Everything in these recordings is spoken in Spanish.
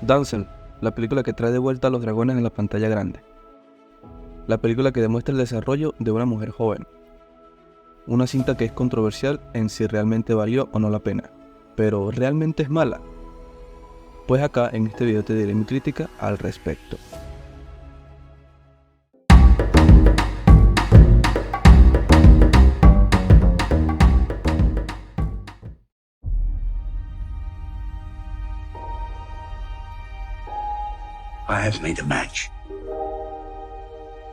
Denzel, la película que trae de vuelta a los dragones en la pantalla grande. La película que demuestra el desarrollo de una mujer joven. Una cinta que es controversial en si realmente valió o no la pena. Pero ¿realmente es mala? Pues acá en este video te diré mi crítica al respecto. I have made a match.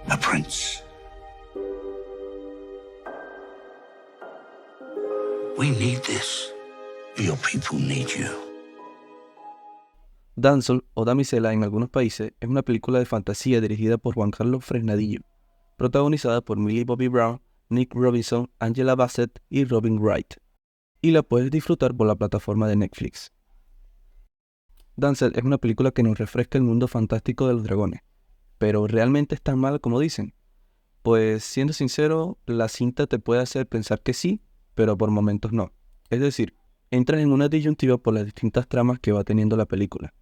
A prince. We need this. Your people need you. Denzel, o Damisela en algunos países, es una película de fantasía dirigida por Juan Carlos Fresnadillo, protagonizada por Millie Bobby Brown, Nick Robinson, Angela Bassett y Robin Wright, y la puedes disfrutar por la plataforma de Netflix. Denzel es una película que nos refresca el mundo fantástico de los dragones, pero ¿realmente es tan mala como dicen? Pues siendo sincero, la cinta te puede hacer pensar que sí, pero por momentos no. Es decir, entras en una disyuntiva por las distintas tramas que va teniendo la película,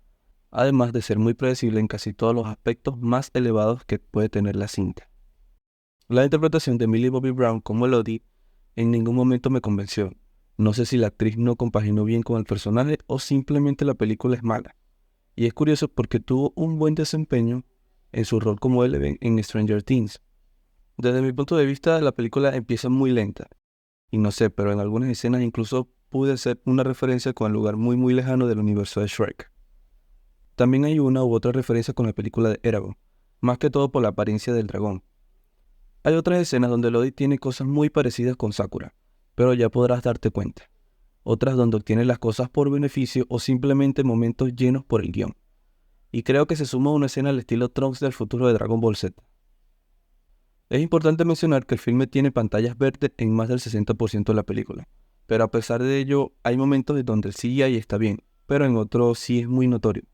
además de ser muy predecible en casi todos los aspectos más elevados que puede tener la cinta. La interpretación de Millie Bobby Brown como Elodie en ningún momento me convenció. No sé si la actriz no compaginó bien con el personaje o simplemente la película es mala. Y es curioso porque tuvo un buen desempeño en su rol como Eleven en Stranger Things. Desde mi punto de vista, la película empieza muy lenta. Y no sé, pero en algunas escenas incluso pude hacer una referencia con el lugar muy lejano del universo de Shrek. También hay una u otra referencia con la película de Eragon, más que todo por la apariencia del dragón. Hay otras escenas donde Elodie tiene cosas muy parecidas con Sakura, pero ya podrás darte cuenta. Otras donde obtiene las cosas por beneficio o simplemente momentos llenos por el guión. Y creo que se suma una escena al estilo Trunks del futuro de Dragon Ball Z. Es importante mencionar que el filme tiene pantallas verdes en más del 60% de la película, pero a pesar de ello hay momentos en donde el CGI está bien, pero en otros sí es muy notorio.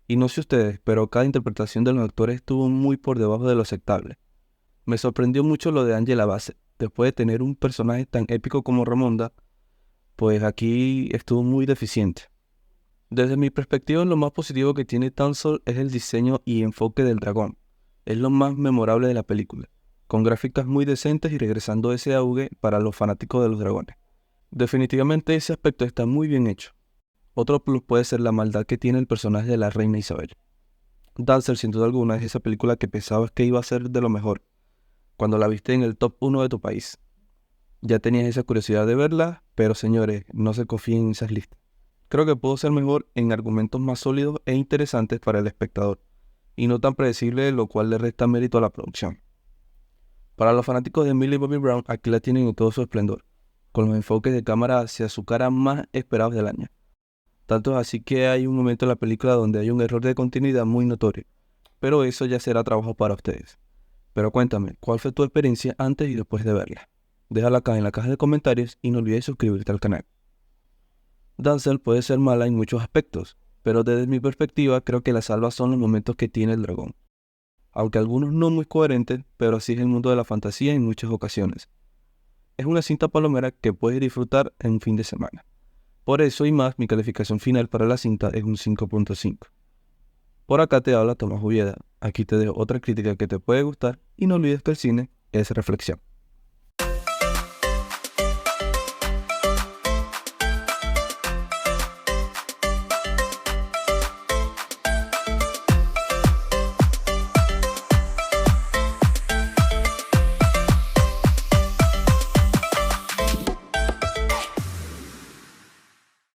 Y no sé ustedes, pero cada interpretación de los actores estuvo muy por debajo de lo aceptable. Me sorprendió mucho lo de Angela Bassett, después de tener un personaje tan épico como Ramonda, pues aquí estuvo muy deficiente. Desde mi perspectiva, lo más positivo que tiene Denzel es el diseño y enfoque del dragón. Es lo más memorable de la película, con gráficas muy decentes y regresando ese auge para los fanáticos de los dragones. Definitivamente ese aspecto está muy bien hecho. Otro plus puede ser la maldad que tiene el personaje de la reina Isabel. Denzel, sin duda alguna, es esa película que pensabas que iba a ser de lo mejor, cuando la viste en el top 1 de tu país. Ya tenías esa curiosidad de verla, pero señores, no se confíen en esas listas. Creo que pudo ser mejor en argumentos más sólidos e interesantes para el espectador, y no tan predecible, lo cual le resta mérito a la producción. Para los fanáticos de Millie Bobby Brown, aquí la tienen en todo su esplendor, con los enfoques de cámara hacia su cara más esperados del año. Tanto es así que hay un momento en la película donde hay un error de continuidad muy notorio, pero eso ya será trabajo para ustedes. Pero cuéntame, ¿cuál fue tu experiencia antes y después de verla? Déjala acá en la caja de comentarios y no olvides suscribirte al canal. Denzel puede ser mala en muchos aspectos, pero desde mi perspectiva creo que la salva son los momentos que tiene el dragón. Aunque algunos no muy coherentes, pero así es el mundo de la fantasía en muchas ocasiones. Es una cinta palomera que puedes disfrutar en un fin de semana. Por eso y más, mi calificación final para la cinta es un 5.5. Por acá te habla Tomás Ubieda. Aquí te dejo otra crítica que te puede gustar y no olvides que el cine es reflexión.